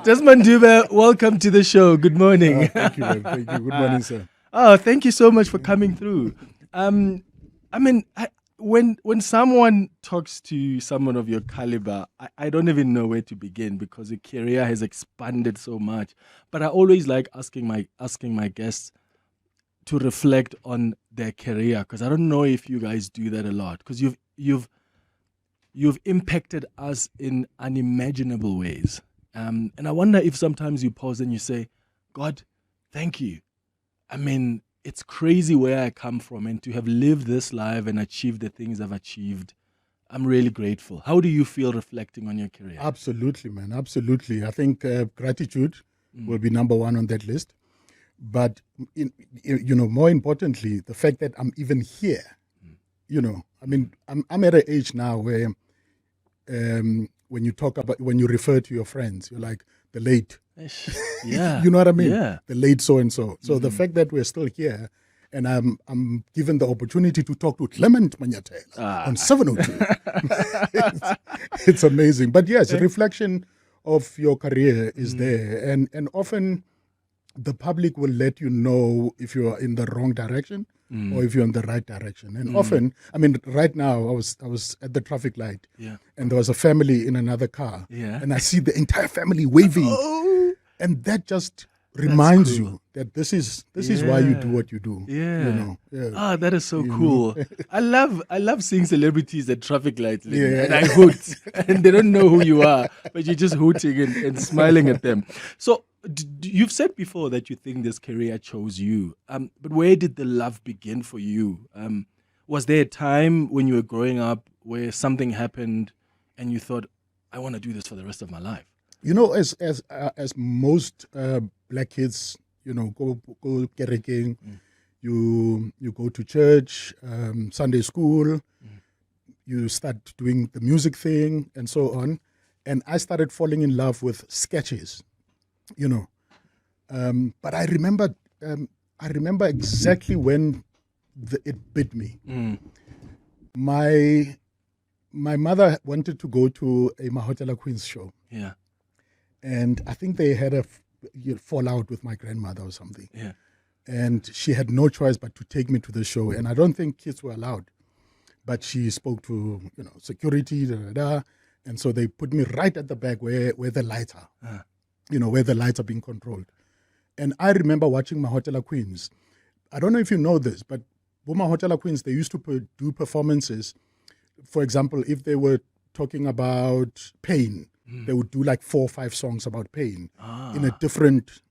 Desmond Dube, welcome to the show. Good morning. Thank you, man. Thank you. Good morning, sir. Oh, thank you so much for coming through. When someone talks to someone of your caliber, I don't even know where to begin because your career has expanded so much. But I always like asking my guests to reflect on their career because I don't know if you guys do that a lot because you've impacted us in unimaginable ways. And I wonder if sometimes you pause and you say, God, thank you. I mean, it's crazy where I come from and to have lived this life and achieved the things I've achieved. I'm really grateful. How do you feel reflecting on your career? Absolutely, man. Absolutely. I think gratitude will be number one on that list. But, more importantly, the fact that I'm even here, I'm at an age now where when you refer to your friends, you're like the late. Yeah. You know what I mean? Yeah. The late so-and-so. So the fact that we're still here and I'm given the opportunity to talk to Clement Manyathela on 702. it's amazing. But yes, reflection of your career is there. And often the public will let you know if you're in the wrong direction or if you're in the right direction. And often, right now I was at the traffic light and there was a family in another car and I see the entire family waving. And that just reminds you that this is why you do what you do. Yeah. That is so cool. I love seeing celebrities at traffic lights. And I hoot. And they don't know who you are, but you're just hooting and smiling at them. So you've said before that you think this career chose you. But where did the love begin for you? Was there a time when you were growing up where something happened and you thought, I want to do this for the rest of my life? As most black kids, go kerekeng, you go to church, Sunday school, you start doing the music thing and so on. And I started falling in love with sketches, But I remember exactly when it bit me. My mother wanted to go to a Manyathela Queen's show. Yeah. And I think they had a fallout with my grandmother or something. Yeah. And she had no choice but to take me to the show. And I don't think kids were allowed. But she spoke to, security, and so they put me right at the back where the lights are, where the lights are being controlled. And I remember watching Manyathela Queens. I don't know if you know this, but Manyathela Queens, they used to do performances. For example, if they were talking about pain, they would do like 4 or 5 songs about pain in a different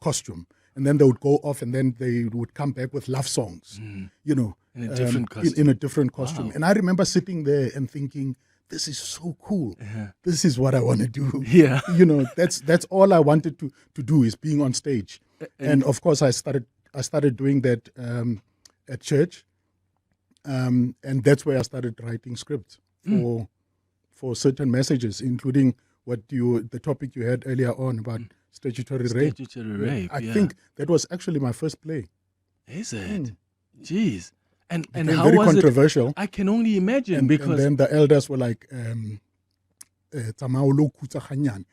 costume. And then they would go off and then they would come back with love songs, in a different costume. In a different costume. Wow. And I remember sitting there and thinking, this is so cool. Yeah. This is what I want to do. Yeah. That's all I wanted to do is being on stage. And of course I started doing that at church. And that's where I started writing scripts for certain messages, including the topic you had earlier on about statutory rape. Statutory rape. I think that was actually my first play. Is it? Jeez. And became how very was controversial. I can only imagine And because then the elders were like,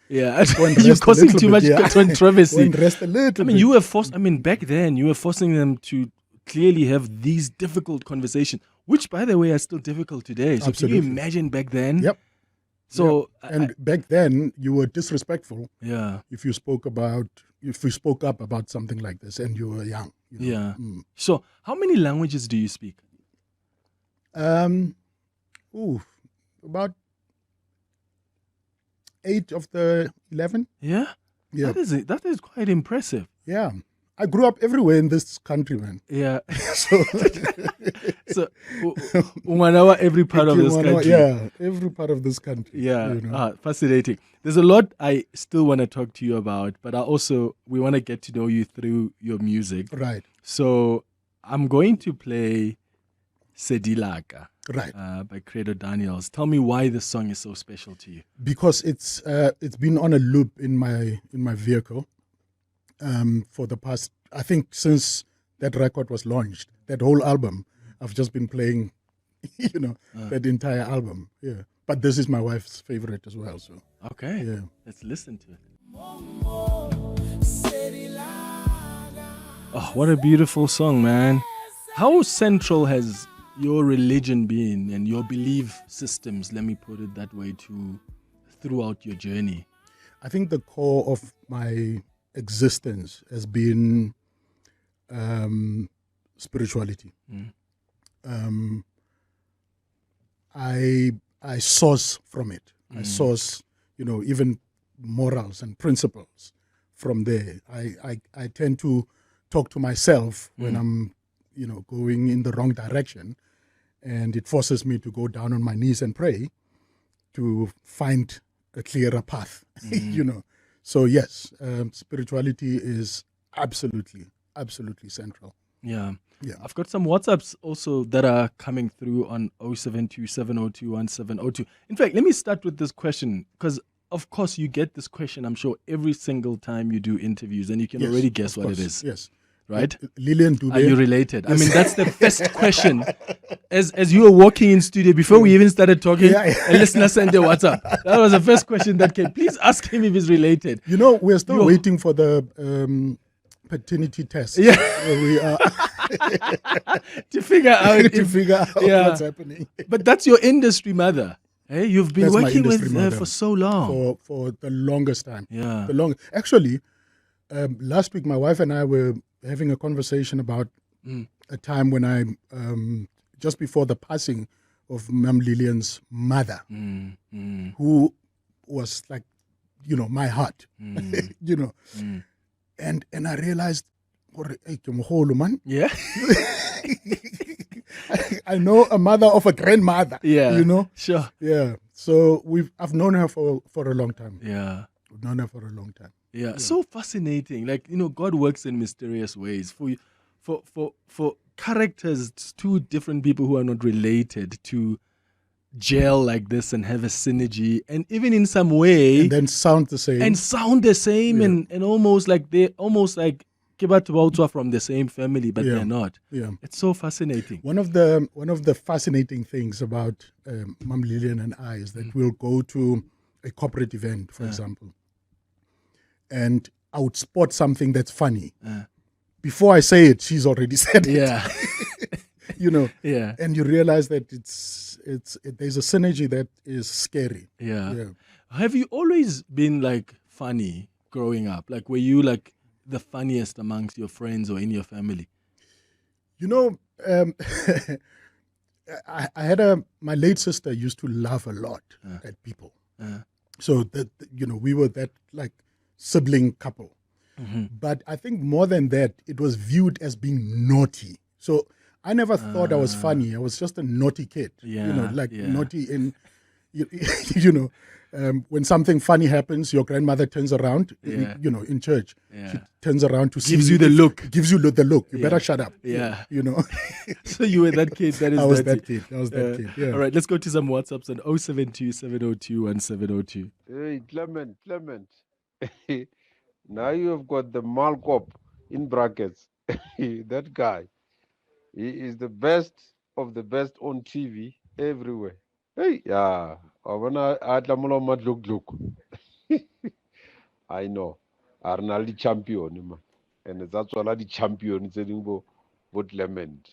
yeah, Go you're causing too much controversy. rest a little bit. You were forced. Back then you were forcing them to clearly have these difficult conversations, which, by the way, are still difficult today. So Absolutely. can you imagine back then? Yep. So And back then you were disrespectful yeah. if you spoke up about something like this and you were young. Yeah. So how many languages do you speak? About 8 of the 11. Yeah. Yeah. That is quite impressive. Yeah. I grew up everywhere in this country, man. Yeah. So, So Unganawa, every part of this country. Yeah, every part of this country. Yeah. Fascinating. There's a lot I still want to talk to you about, but we want to get to know you through your music. Right. So I'm going to play Sedilaka. Right. By Credo Daniels. Tell me why this song is so special to you. Because it's been on a loop in my vehicle for the past, I think, since that record was launched. That whole album, I've just been playing, that entire album. Yeah. But this is my wife's favorite as well. So Okay. yeah. Let's listen to it. Oh, what a beautiful song, man. How central has your religion been and your belief systems, let me put it that way, throughout your journey? I think the core of my existence has been spirituality. I source from it. I source, even morals and principles from there. I tend to talk to myself when I'm, going in the wrong direction, and it forces me to go down on my knees and pray to find a clearer path, So yes, spirituality is absolutely central. Yeah. Yeah. I've got some WhatsApps also that are coming through on 072-702-1702. In fact, let me start with this question, because of course you get this question, I'm sure, every single time you do interviews, and you can already guess what it is. Yes. Right? Lillian Dube. Are you related? I mean, that's the first question. As you were walking in studio, before we even started talking, a listener sent a WhatsApp. That was the first question that came. Please ask him if he's related. We're still waiting for the paternity test. Yeah. We are to figure out what's happening. But that's your industry mother. Hey, you've been That's my working with industry her mother for so long. For the longest time. Yeah. Actually, last week my wife and I were having a conversation about a time when I, just before the passing of Ma'am Lillian's mother, who was like, my heart, and I realized, man, Yeah. I know a mother of a grandmother. Yeah. Sure. Yeah. So I've known her for a long time. Yeah. I've known her for a long time. Yeah. So fascinating. Like, God works in mysterious ways. For characters, two different people who are not related to gel like this and have a synergy, and even in some way, And then sound the same. and almost like Kibatubautua from the same family, but they're not. Yeah. It's so fascinating. One of the fascinating things about Ma'am Lillian and I is that we'll go to a corporate event, for example, and I would spot something that's funny. Before I say it, she's already said it. Yeah. Yeah. And you realize that there's a synergy that is scary. Yeah. Have you always been like funny growing up? Like, were you like the funniest amongst your friends or in your family? I had my late sister used to laugh a lot at people. So that, we were that like sibling couple. But I think more than that, it was viewed as being naughty. So I never thought I was funny. I was just a naughty kid, naughty in, when something funny happens, your grandmother turns around, in church. She turns around to see. Gives you the look. Gives you the look. You better shut up. Yeah. So you were that kid. That is I was dirty. that kid. Yeah. All right, let's go to some WhatsApps on 072-702-1702. Hey, Clement. Now you have got the Malcop in brackets. That guy. He is the best of the best on TV everywhere. Hey, yeah. I know. Arnaldi champion, man. And that's all the champion is about Clement.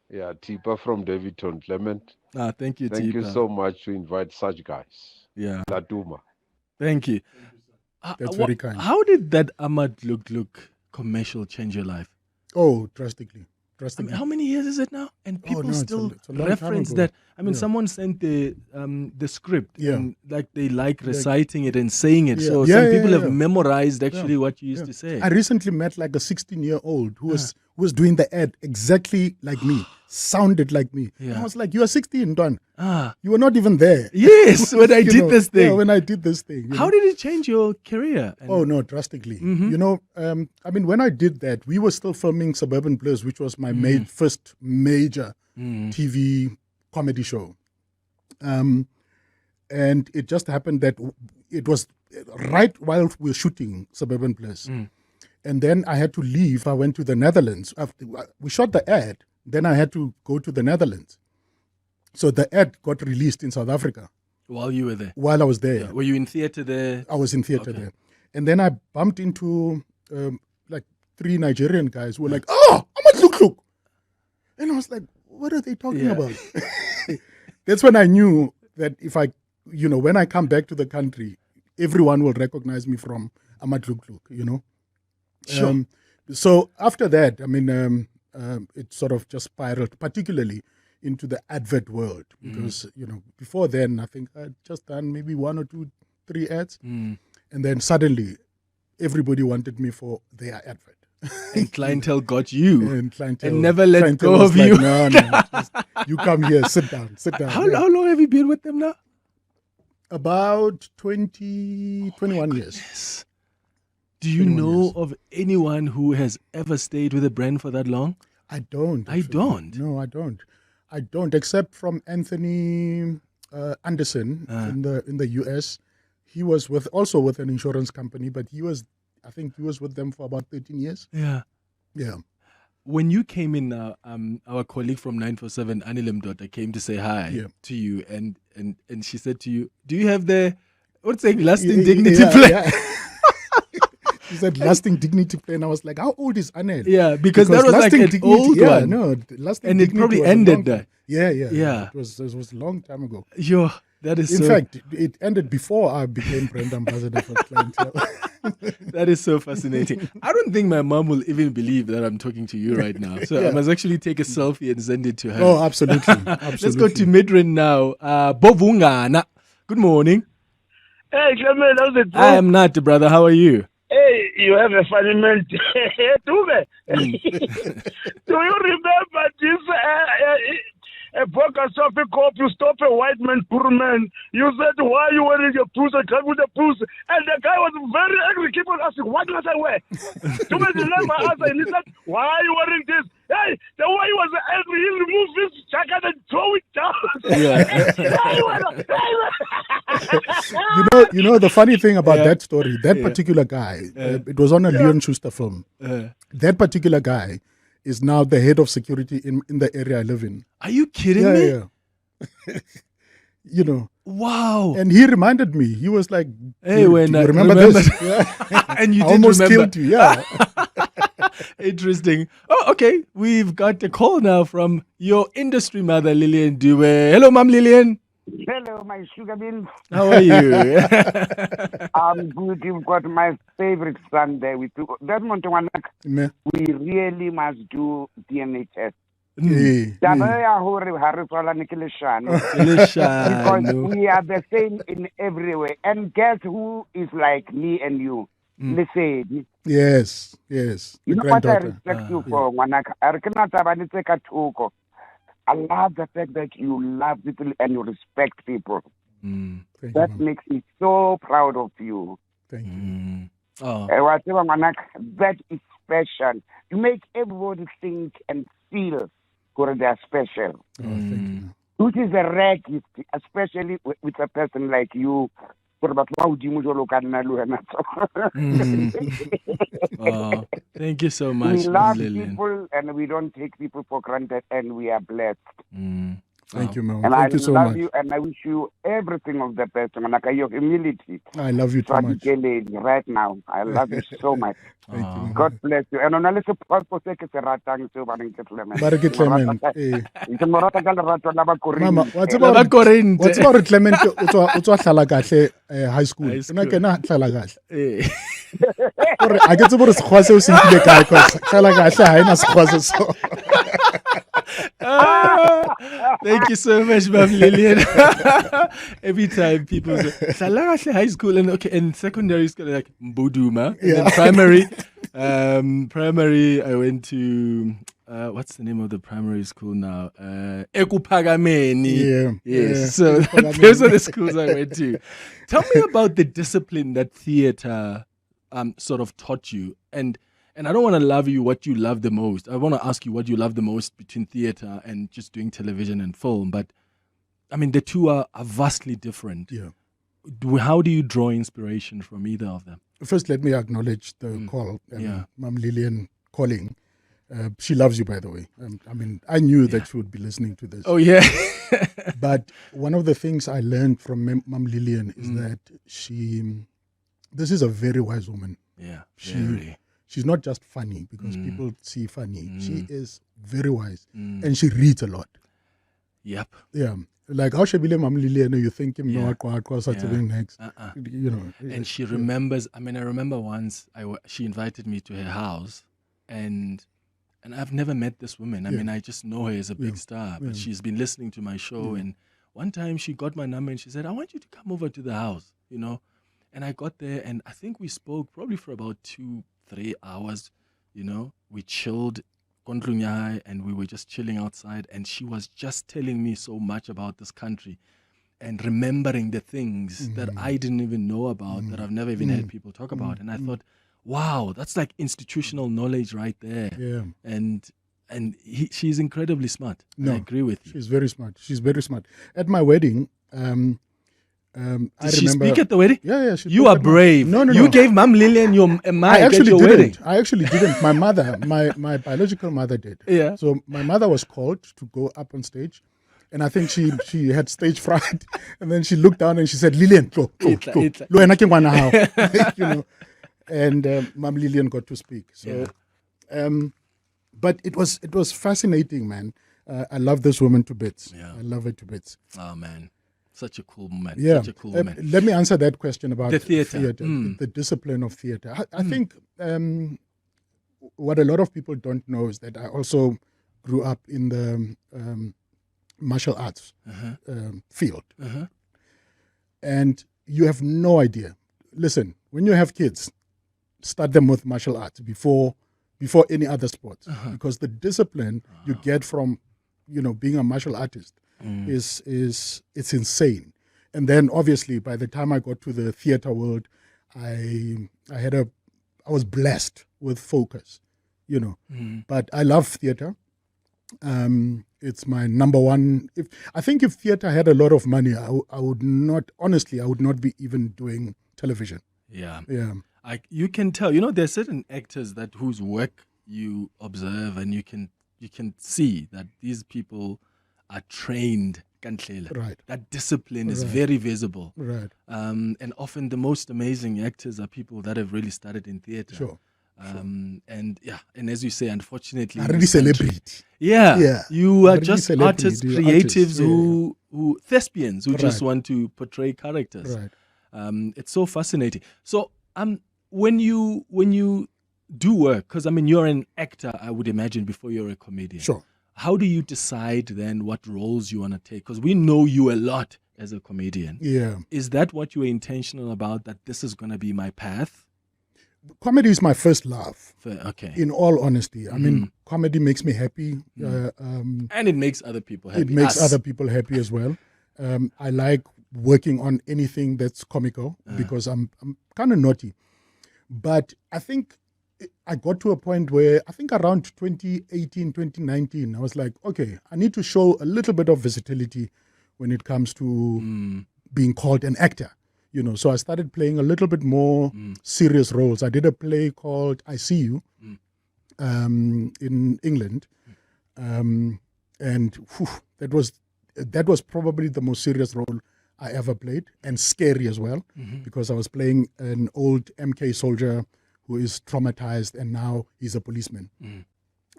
Yeah, Tipa from Davidton, Clement. Thank you, Thank Tipa. you so much to invite such guys. Yeah. Latuma. Thank you. That's very kind. How did that Ahmad Look commercial change your life? Oh, drastically. I mean, how many years is it now? And people it's still a long reference time ago. that. I mean, someone sent the script, Yeah. and like they like reciting it and saying it. Yeah. So Yeah, some yeah, people yeah. have memorized actually what you used to say. I recently met like a 16-year-old who was doing the ad exactly like me, sounded like me. Yeah. And I was like, you are 16, Don. Ah, You were not even there. yes, when I did this thing. Yeah, when I did this thing. How did it change your career? And- Oh, no, drastically. I mean, when I did that, we were still filming Suburban Blues, which was my first major TV comedy show. And it just happened that it was right while we were shooting Suburban Blues. And then I had to leave. I went to the Netherlands. We shot the ad. Then I had to go to the Netherlands. So the ad got released in South Africa. While you were there? while I was there. Yeah. Were you in theater there? I was in theater there. And then I bumped into like 3 Nigerian guys who were like, "Oh, I'm a look." And I was like, what are they talking about? That's when I knew that if I, when I come back to the country, everyone will recognize me from Ahmad Luk, Sure. So after that, I mean, it sort of just spiraled, particularly into the advert world. Because, before then, I think I'd just done maybe 1 or 2, 3 ads. And then suddenly, everybody wanted me for their advert. And clientele got you. And never let go was of you. Like, no, you come here, sit down. How long have you been with them now? About 21 years. Yes. Do you know of anyone who has ever stayed with a brand for that long? I don't. I don't. No, I don't. Except from Anthony Anderson in the US. He was also with an insurance company, but I think he was with them for about 13 years. Yeah. Yeah. When you came in, our colleague from 947, Anilem Dota, came to say hi to you, and she said to you, "Do you have the lasting dignity plan?" Yeah. She said lasting dignity plan. I was like, how old is Anel? Yeah, because that was like an old one. No, lasting and it probably was ended there. Yeah. It was a long time ago. That is in fact, it ended before I became brand ambassador for clientele. That is so fascinating. I don't think my mom will even believe that I'm talking to you right now. So I must actually take a selfie and send it to her. Oh, absolutely. Let's go to Midrin now. Bovungana. Good morning. Hey, Clement, how's it? I am not, brother. How are you? Hey, you have a funny man. Dube. Do you remember this? A Boca Sophie cop, you stop a white man, poor man. You said, why are you wearing a puss? I come with a puss. And the guy was very angry. Keep on asking, what must I wear? Dube did not answer. And he said, why are you wearing this? Hey, the way he was angry, he removed his jacket and throw it down. You know the funny thing about that story, that particular guy, it was on a Leon Schuster film. That particular guy is now the head of security in the area I live in. Are you kidding me? Yeah. Wow. And he reminded me. He was like, "Hey, do you remember this?" And you I did almost remember. killed you. Yeah. Interesting. Oh, okay. We've got a call now from your industry mother, Lillian Dube. Hello, Mom Lillian. Hello, my sugar bean. How are you? I'm good. You've got my favorite son there with you. Desmond Dube. We really must do DNA test. Because we are the same in every way. And guess who is like me and you? Listen. Yes. You know what I respect you for, Wanaka? I love the fact that you love people and you respect people. That makes me so proud of you. Thank you. That is special. You make everybody think and feel that they are special. Thank you. Which is a rare gift, especially with a person like you. Thank you so much. We love Lillian. people and we don't take people for granted and we are blessed. Thank you, Mom. And Thank I you so love much. you and I wish you everything of the best. Your humility. I love you too much. Right now. I love you so much. Thank you. God bless you. And on a little purpose, I can Clement. Bareke Clement. Mama, what's Laba about Corrente. Clement? Utswa hlala kahle high school. High school. Una kena hlala kahle. Eh. Gore a ke tsebe gore sekgwa seo se nkile kae cause hlala kahle ha ena sekgwa se so. Thank you so much, Ma'am Lillian. Every time people say Salagahle High School and secondary school, like Mbuduma. And then primary, I went to what's the name of the primary school now? Ekupagameni. Yes. So those are the schools I went to. Tell me about the discipline that theater sort of taught you. And I don't want to love you what you love the most. I want to ask you what you love the most between theater and just doing television and film. But, I mean, the two are vastly different. Yeah. How do you draw inspiration from either of them? First, let me acknowledge the call, Mom Lillian calling. She loves you, by the way. I mean, I knew that she would be listening to this. Oh, yeah. But one of the things I learned from Mom Lillian is that this is a very wise woman. Yeah, She's not just funny because people see funny. She is very wise and she reads a lot. Yep. Yeah. Like how Shabile Mom Lillian, you think him no something next. You know. And she remembers, I remember once she invited me to her house and I've never met this woman. I just know her as a big star, but she's been listening to my show. And one time she got my number and she said, I want you to come over to the house, you know. And I got there and I think we spoke probably for about 2-3 hours, you know. We chilled and we were just chilling outside. And she was just telling me so much about this country and remembering the things that I didn't even know about, that I've never even heard people talk about. And I thought, wow, that's like institutional knowledge right there. Yeah. And she's incredibly smart. No, I agree with you. She's very smart. She's very smart. At my wedding, Did she speak at the wedding? Yeah. You are brave. No. You gave Mom Lillian your mic at your wedding. I actually didn't. My mother, my biological mother did. Yeah. So my mother was called to go up on stage. And I think she had stage fright. And then she looked down and she said, Lillian, go. You know. And Mom Lillian got to speak. So, but it was fascinating, man. I love this woman to bits. Yeah. I love her to bits. Oh, man. Such a cool woman. Yeah. Such a cool woman. Let me answer that question about the theater. the discipline of theater. I think what a lot of people don't know is that I also grew up in the martial arts field. And you have no idea. Listen, when you have kids, start them with martial arts before any other sports, because the discipline you get from, you know, being a martial artist is it's insane. And then obviously by the time I got to the theater world, I was blessed with focus, you know. But I love theater. It's my number one. I think if theater had a lot of money, I would not be even doing television. Yeah. Yeah. You can tell, you know, there's certain actors whose work you observe and you can see that these people are trained. Right. That discipline is very visible. Right. And often the most amazing actors are people that have really started in theater. Sure. And as you say, unfortunately, I really celebrate. Yeah. You are just artists, You're creatives artists, who thespians who just Right. want to portray characters. Right. It's so fascinating. So when you do work, because you're an actor, I would imagine, before you're a comedian. Sure. How do you decide then what roles you want to take? Because we know you a lot as a comedian. Yeah. Is that what you were intentional about, that this is going to be my path? Comedy is my first love. Okay. In all honesty, I mean, comedy makes me happy. And it makes other people happy. It makes Us. other people happy as well. I like working on anything that's comical because I'm kind of naughty. But I think I got to a point where I think around 2018, 2019, I was like, okay, I need to show a little bit of versatility when it comes to being called an actor. You know, so I started playing a little bit more serious roles. I did a play called I See You in England. And that was probably the most serious role I ever played, and scary as well, because I was playing an old MK soldier who is traumatized and now he's a policeman.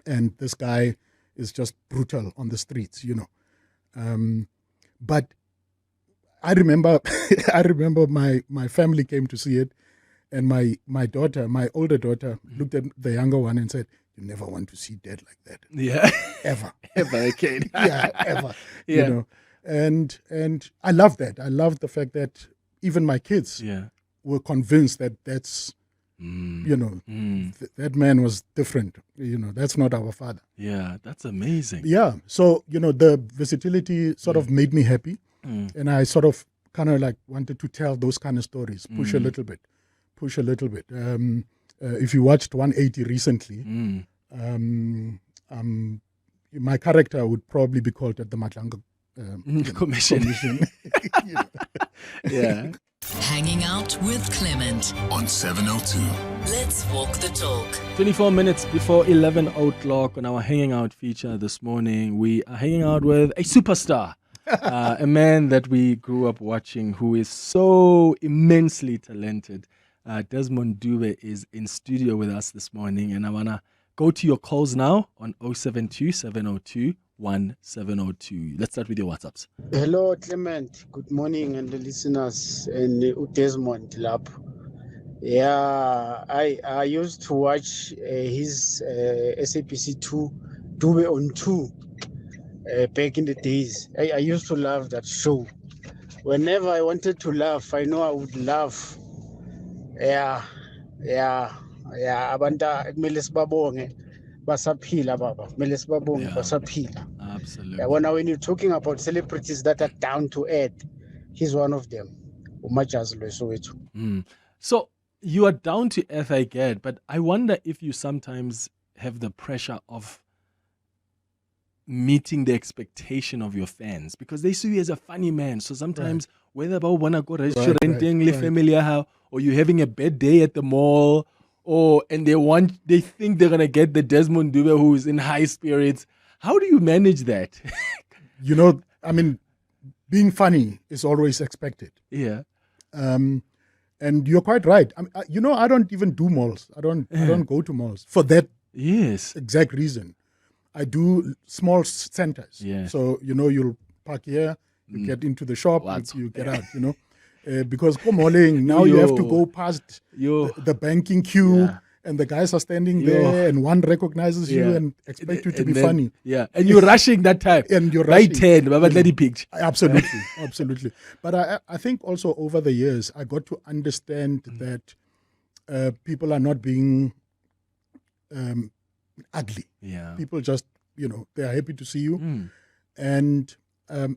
And this guy is just brutal on the streets, you know. But I remember my family came to see it, and my older daughter looked at the younger one and said, "You never want to see dad like that." Yeah. Ever. Ever again. Yeah, ever. Yeah. You know. And I love that. I love the fact that even my kids were convinced that that's you know, that man was different. You know, that's not our father. Yeah, that's amazing. Yeah. So, you know, the versatility sort of made me happy. And I sort of kind of like wanted to tell those kind of stories, push a little bit. If you watched 180 recently, my character would probably be called at the Matlanga Commission. You know. Yeah. Hanging out with Clement on 702. Let's walk the talk. 24 minutes before 11 o'clock on our Hanging Out feature this morning, we are hanging out with a superstar, a man that we grew up watching who is so immensely talented. Desmond Dube is in studio with us this morning, and I want to go to your calls now on 072 702 1702. Let's start with your WhatsApps. Hello, Clement. Good morning, and the listeners, and Desmond Lab. Yeah, I used to watch his SAPC 2 Dube on 2 back in the days. I used to love that show. Whenever I wanted to laugh, I know I would laugh. Yeah. Abanta kumele sibabonge basaphila baba. Kumele sibabonge basaphila. Absolutely. Yeah, when you're talking about celebrities that are down to earth, he's one of them. So you are down to earth, I get, but I wonder if you sometimes have the pressure of meeting the expectation of your fans, because they see you as a funny man. So sometimes whether about wanna go restaurant, family, or you're having a bad day at the mall, and they think they're gonna get the Desmond Dube who is in high spirits. How do you manage that? Being funny is always expected. Yeah. And you're quite right. I don't even do malls. I don't go to malls for that exact reason. I do small centers. Yeah. So, you'll park here, you get into the shop, you get out, because malling, now you have to go past the banking queue. Yeah. And the guys are standing there, and one recognizes you and expect you to be funny. Yeah, and you're rushing that time. And you're rushing. Right 10, Absolutely. But I think also over the years, I got to understand that people are not being ugly. Yeah. People just, they are happy to see you. And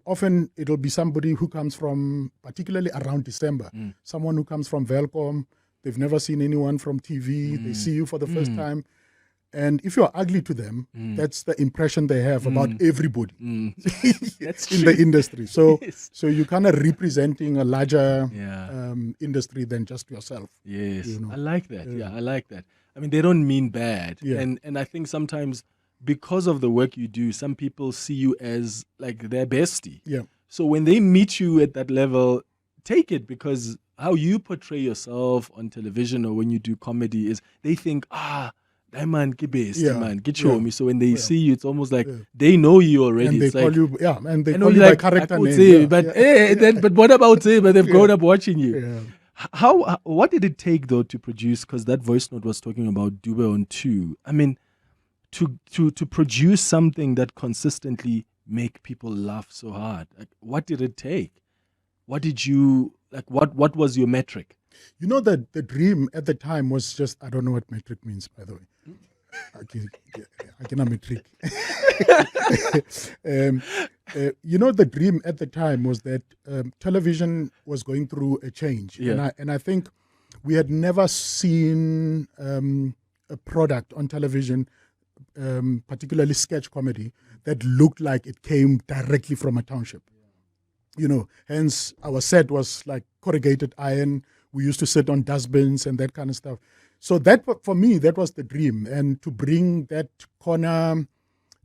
often it'll be somebody who comes from, particularly around December, someone who comes from Velcom. They've never seen anyone from TV. They see you for the first time. And if you're ugly to them, that's the impression they have about everybody That's in true. the industry. So you're kind of representing a larger industry than just yourself. Yes, I like that. Yeah, I like that. They don't mean bad. Yeah. And I think sometimes because of the work you do, some people see you as like their bestie. Yeah. So when they meet you at that level, take it, because how you portray yourself on television or when you do comedy is they think, that man, get show me. So when they see you, it's almost like they know you already. And they it's call like, you, and they call you by character name. But what about say? But they've grown up watching you. Yeah. What did it take though to produce? Because that voice note was talking about Dube on 2. To produce something that consistently make people laugh so hard. Like, what did it take? What did you like? What was your metric? The dream at the time was just, I don't know what metric means, by the way. I cannot metric. The dream at the time was that television was going through a change. Yeah. And I think we had never seen a product on television, particularly sketch comedy, that looked like it came directly from a township. Hence our set was like corrugated iron. We used to sit on dustbins and that kind of stuff. So that, for me, that was the dream. And to bring that corner,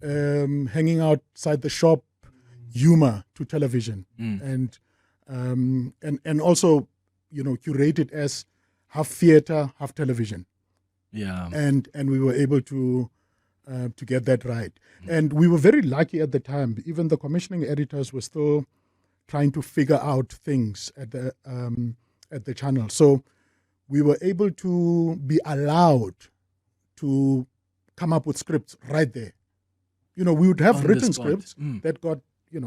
hanging outside the shop humor to television, and also, curate it as half theater, half television. Yeah. And we were able to get that right. And we were very lucky at the time. Even the commissioning editors were still trying to figure out things at the channel. So we were able to be allowed to come up with scripts right there. We would have On the written spot. scripts that got,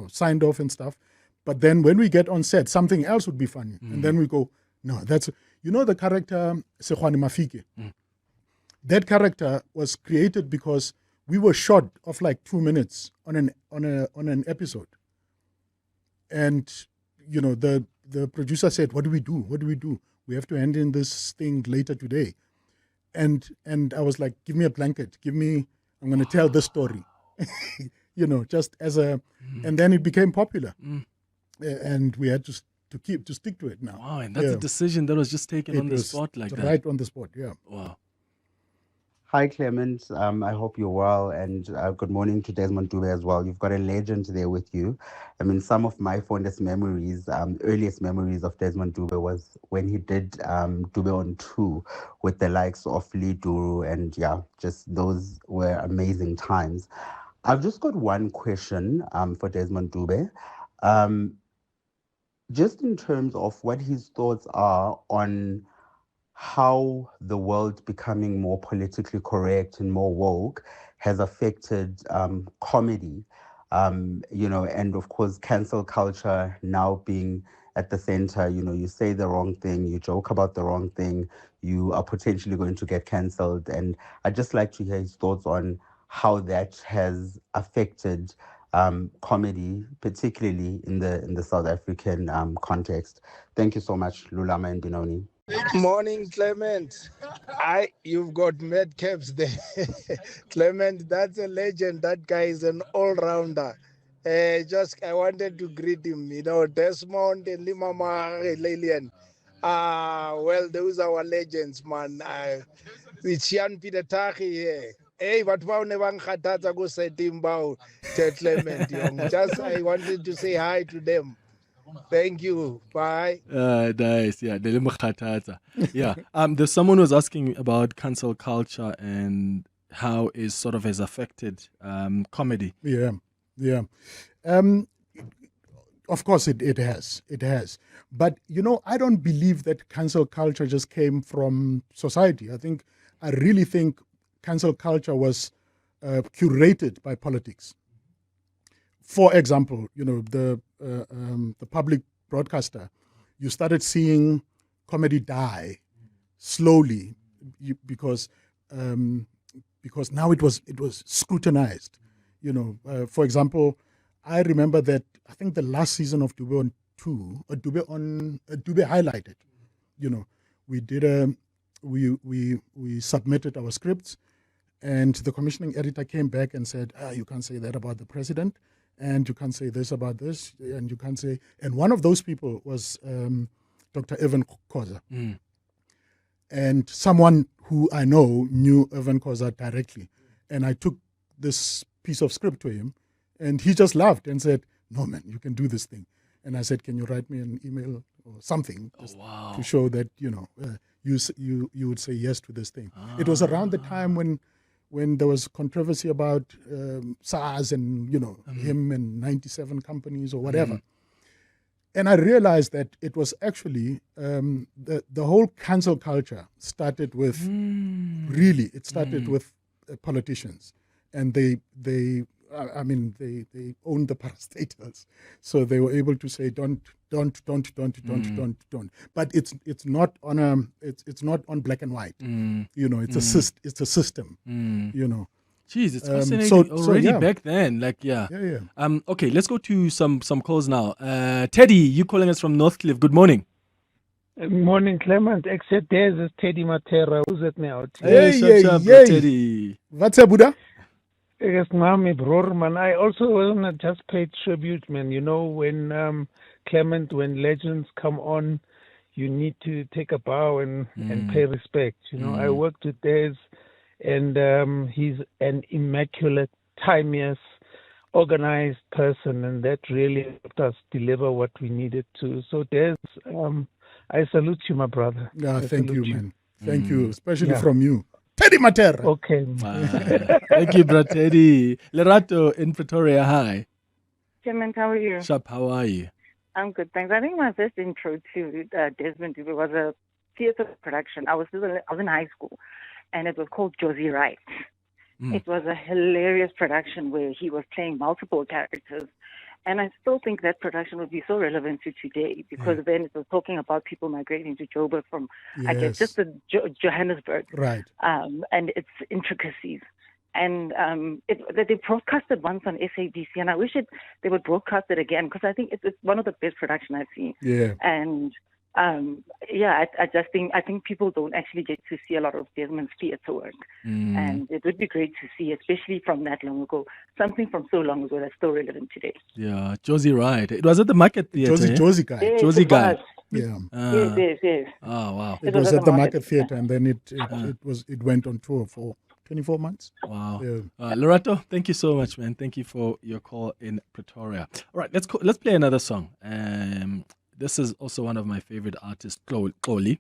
signed off and stuff. But then when we get on set, something else would be funny. And then we go, no, that's, the character Sekhwane Mafike. That character was created because we were short of like 2 minutes on an episode. And, the producer said, what do we do? We have to end in this thing later today. And I was like, give me a blanket. I'm going to tell this story. just as a, and then it became popular. And we had to to stick to it now. Wow, and that's a decision that was just taken on the spot like that. Right on the spot, yeah. Wow. Hi, Clement. I hope you're well, and good morning to Desmond Dube as well. You've got a legend there with you. I mean, some of my fondest memories, earliest memories of Desmond Dube was when he did Dube on 2 with the likes of Lee Duru, and yeah, just those were amazing times. I've just got one question for Desmond Dube. Just in terms of what his thoughts are on how the world becoming more politically correct and more woke has affected comedy, and of course, cancel culture now being at the center. You say the wrong thing, you joke about the wrong thing, you are potentially going to get cancelled. And I'd just like to hear his thoughts on how that has affected comedy, particularly in the South African context. Thank you so much, Lulama and Binoni. Morning, Clement. You've got mad caps there. Clement, that's a legend. That guy is an all-rounder. I wanted to greet him. Desmond and Limama Lilian. Well, those are our legends, man. It's Jan Peter Tachi here. Hey, but go say Timbao, Clement. I wanted to say hi to them. Thank you. Bye. Nice. Yeah. Yeah. There's someone who's asking about cancel culture and how it sort of has affected comedy. Yeah. Of course, it has. It has. But, I don't believe that cancel culture just came from society. I really think cancel culture was curated by politics. For example, the public broadcaster, you started seeing comedy die slowly because now it was scrutinized. For example, I remember that I think the last season of Dube on 2, Dube highlighted. We did we submitted our scripts, and the commissioning editor came back and said, you can't say that about the president. And you can't say this about this, and you can't say... And one of those people was Dr. Evan Khoza. And someone who I know knew Evan Khoza directly. And I took this piece of script to him, and he just laughed and said, no, man, you can do this thing. And I said, can you write me an email or something to show that, you would say yes to this thing. It was around the time when there was controversy about SARS and, him and 97 companies or whatever. And I realized that it was actually the whole cancel culture started with, it started with politicians. And they owned the parastatals. So they were able to say, don't. But it's not on it's not on black and white. It's a system. Jeez, it's fascinating back then. Okay, let's go to some calls now. Teddy, you calling us from Northcliffe. Good morning. Good morning, Clement. Except there's this Teddy Matera. Who's it now? Hey, Teddy. What's up, Buddha? Yes, Mami Brorman. I also want to just pay tribute, man. When Clement, when legends come on, you need to take a bow and pay respect. I worked with Des, and he's an immaculate, timeous, organized person, and that really helped us deliver what we needed to. So Des, I salute you, my brother. Yeah, thank you, man. Thank you, especially from you. Teddy Matera. Okay. Thank you, bro, Teddy. Lerato in Pretoria, hi. Clement, how are you? Shap, how are you? I'm good, thanks. I think my first intro to Desmond Dube was a theatre production. I was in high school, and it was called Josie Wright. It was a hilarious production where he was playing multiple characters. And I still think that production would be so relevant to today because then it was talking about people migrating to Joburg from, I guess, just the Johannesburg. Right. And its intricacies. And they broadcasted once on SABC, and I wish they would broadcast it again because I think it's one of the best productions I've seen. Yeah. And I just think people don't actually get to see a lot of Desmond's theatre work, and it would be great to see, especially from that long ago, something from so long ago that's still relevant today. Yeah, Josie, right? It was at the Market Theatre. Josie guy. Yes, Josie it guy. was. Yeah. Yes. Oh wow! It was at the Market Theatre, and then it went on tour for 24 months. Wow. Yeah. Lorato, thank you so much, man. Thank you for your call in Pretoria. All right, let's play another song. This is also one of my favorite artists, Xoli,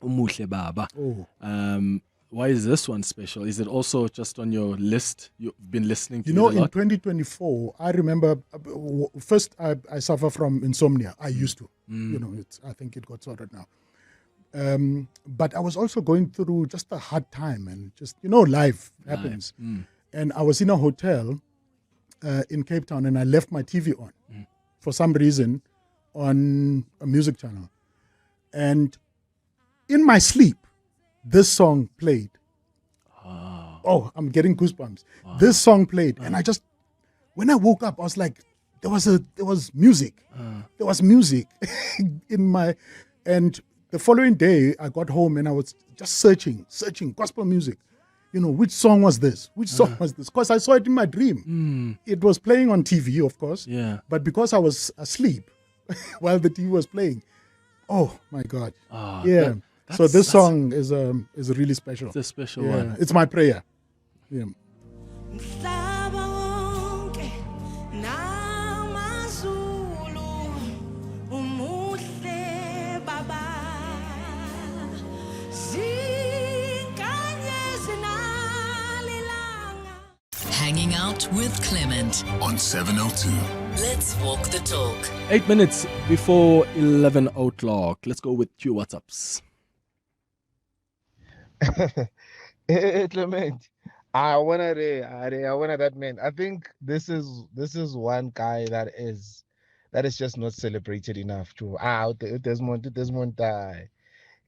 Umuhle Baba. Oh. Why is this one special? Is it also just on your list? You've been listening to You know, it a lot? in 2024, I remember first I suffer from insomnia. I used to. You know, I think it got sorted now. But I was also going through just a hard time, and just, life happens. And I was in a hotel in Cape Town, and I left my TV on for some reason on a music channel. And in my sleep, this song played. Oh, I'm getting goosebumps. This song played, and I just, when I woke up, I was like, there was music. There was music in my, and the following day I got home and I was just searching gospel music. Which song was this? Which song was this? Because I saw it in my dream. It was playing on TV, of course. Yeah. But because I was asleep while the TV was playing, oh my God. Yeah. So this song is really special. It's a special one. It's my prayer. Yeah. Hanging out with Clement on 702. Let's walk the talk. 8 minutes before 11 o'clock. Let's go with Q WhatsApps. Clement, I wanna that man. I think this is one guy that is just not celebrated enough too. Desmond,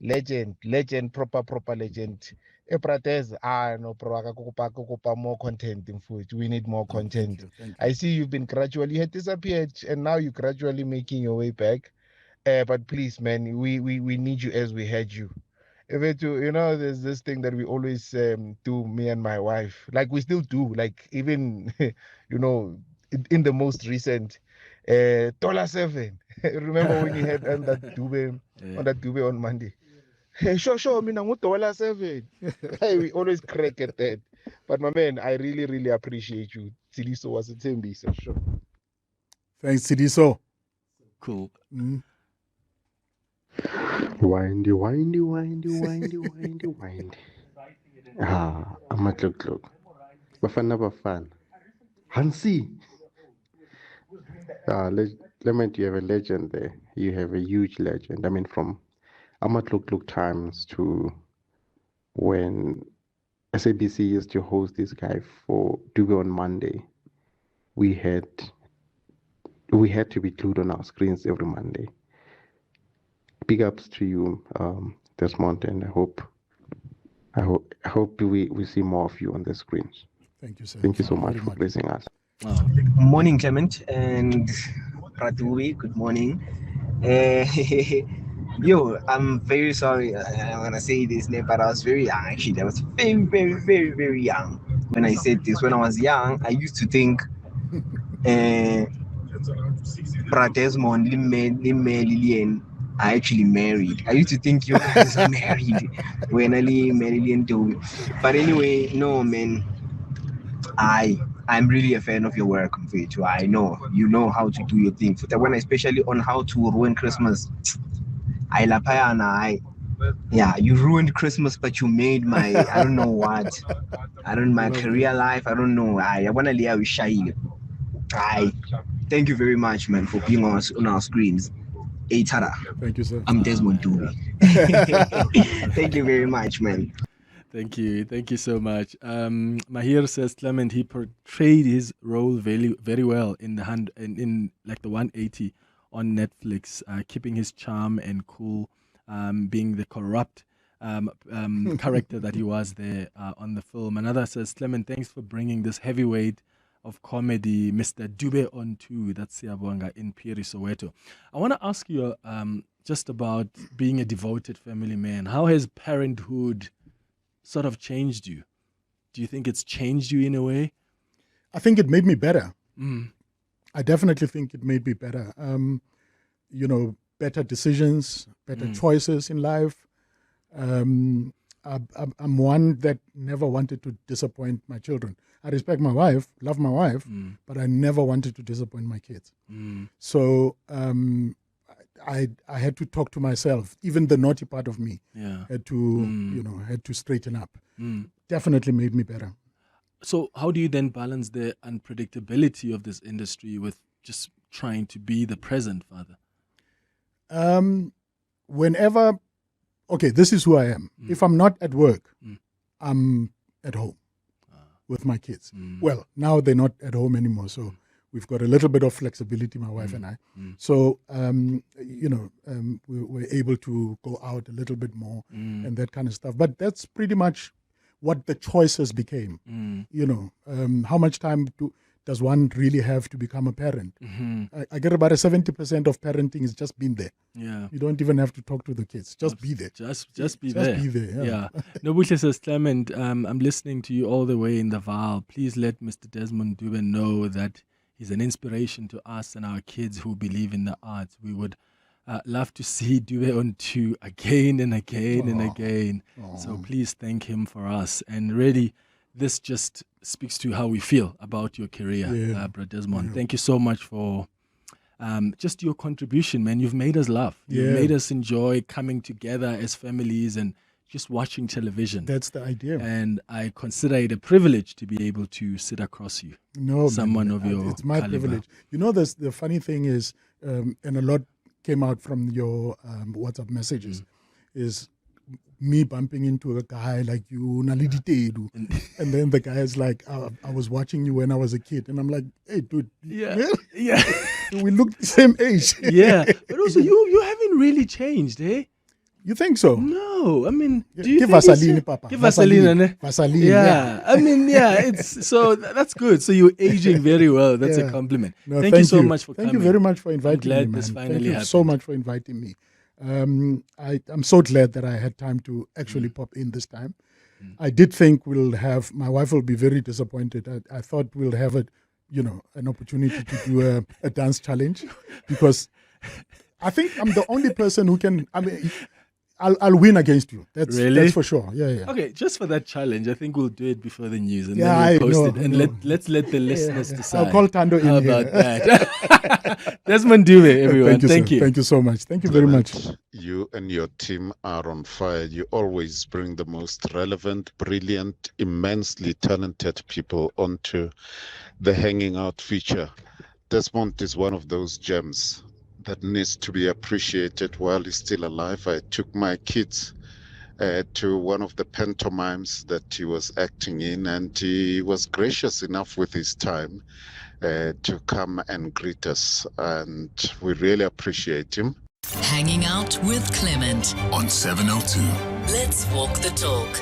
legend, proper legend. Epratez, no, kukupa more content in food. We need more content. Thank you. I see you've been you had disappeared, and now you're gradually making your way back. But please, man, we need you as we had you. There's this thing that we always do, me and my wife. Like we still do. Like even, in the most recent $7. Remember when you had on that Dube on Monday? Hey, sure, mina $7. Hey, we always crack at that. But my man, I really, really appreciate you. Sidiso was a Timbi, so sure. Thanks, Sidiso. Cool. Windy. Amatlok. Bafana. Hansi. Clement, you have a legend there. You have a huge legend. I mean, from Amatlok times to when SABC used to host this guy for Dube on Monday, we had to be glued on our screens every Monday. Big ups to you, Desmond, and I hope we see more of you on the screens. Thank you, sir. Thank you so much for blessing us. Morning, Clement and Pratui. Good morning. Yo, I'm very sorry. I'm gonna say this name, but I was very young. Actually, I was very, very, very, very young when I said this. When I was young, I used to think, Desmond, Lilian are actually married. I used to think you guys are married when Ali, Marilyn told me. But anyway, no, man. I'm really a fan of your work, Mfethu. I know you know how to do your thing. When especially on how to ruin Christmas. You ruined Christmas, but you made my I don't know what. My career life. I don't know. I wanna live with Shail. Thank you very much, man, for being on our screens. Hey, Tara. Thank you, sir. I'm Desmond Dube. Thank you very much, man. Thank you so much. Mahir says Clement, he portrayed his role very, very well in like the 180 on Netflix, keeping his charm and cool, being the corrupt character that he was there on the film. Another says Clement, thanks for bringing this heavyweight of comedy, Mr. Dube on too. That's Siyabonga in Piri, Soweto. I want to ask you just about being a devoted family man. How has parenthood sort of changed you? Do you think it's changed you in a way? I think it made me better. Mm. I definitely think it made me better. Better decisions, better choices in life. I'm one that never wanted to disappoint my children. I respect my wife, love my wife, but I never wanted to disappoint my kids. So I had to talk to myself. Even the naughty part of me had to straighten up. Definitely made me better. So how do you then balance the unpredictability of this industry with just trying to be the present father? This is who I am. If I'm not at work, I'm at home with my kids. Well, now they're not at home anymore, so we've got a little bit of flexibility, my wife and I. So, we're able to go out a little bit more and that kind of stuff. But that's pretty much what the choices became. How much time does one really have to become a parent? I get about 70% of parenting is just being there. Yeah. You don't even have to talk to the kids. Just be there. Just be there. Be there. Yeah. Nobuhle says, Clement, I'm listening to you all the way in the Vaal. Please let Mr. Desmond Dube know that he's an inspiration to us and our kids who believe in the arts. We would love to see Dube on 2 again and again and again. So please thank him for us. And really, this just speaks to how we feel about your career, Brother Desmond. Thank you so much for just your contribution, man. You've made us laugh. You've made us enjoy coming together as families and just watching television. That's the idea. And I consider it a privilege to be able to sit across you. Someone of your it's my caliber. privilege. The funny thing is, and a lot came out from your WhatsApp messages, is me bumping into a guy like you, Nalidi, and then the guy is like, I was watching you when I was a kid. And I'm like, hey, dude. Yeah. We look the same age. Yeah. But also, you haven't really changed, eh? You think so? No. I mean, do you give think Vaseline, Papa. Give Vaseline, eh? Vaseline. Yeah. I mean, it's so that's good. So you're aging very well. That's a compliment. No, thank you so much for coming. Thank you very much for inviting me, I'm glad man. this finally Thank you happened. so much for inviting me. I'm so glad that I had time to actually pop in this time. I did think my wife will be very disappointed. I thought we'll have an opportunity to do a dance challenge, because I think I'm the only person who can, I'll win against you. That's for sure. Yeah. Okay, just for that challenge, I think we'll do it before the news and then we'll post it. And let's let the listeners decide. I'll call Tando in. How about that? Desmond Dube, everyone. Thank you. Thank you so much. Thank you very much. You and your team are on fire. You always bring the most relevant, brilliant, immensely talented people onto the Hanging Out feature. Desmond is one of those gems that needs to be appreciated while he's still alive. I took my kids to one of the pantomimes that he was acting in, and he was gracious enough with his time to come and greet us, and we really appreciate him. Hanging Out with Clement on 702. Let's walk the talk.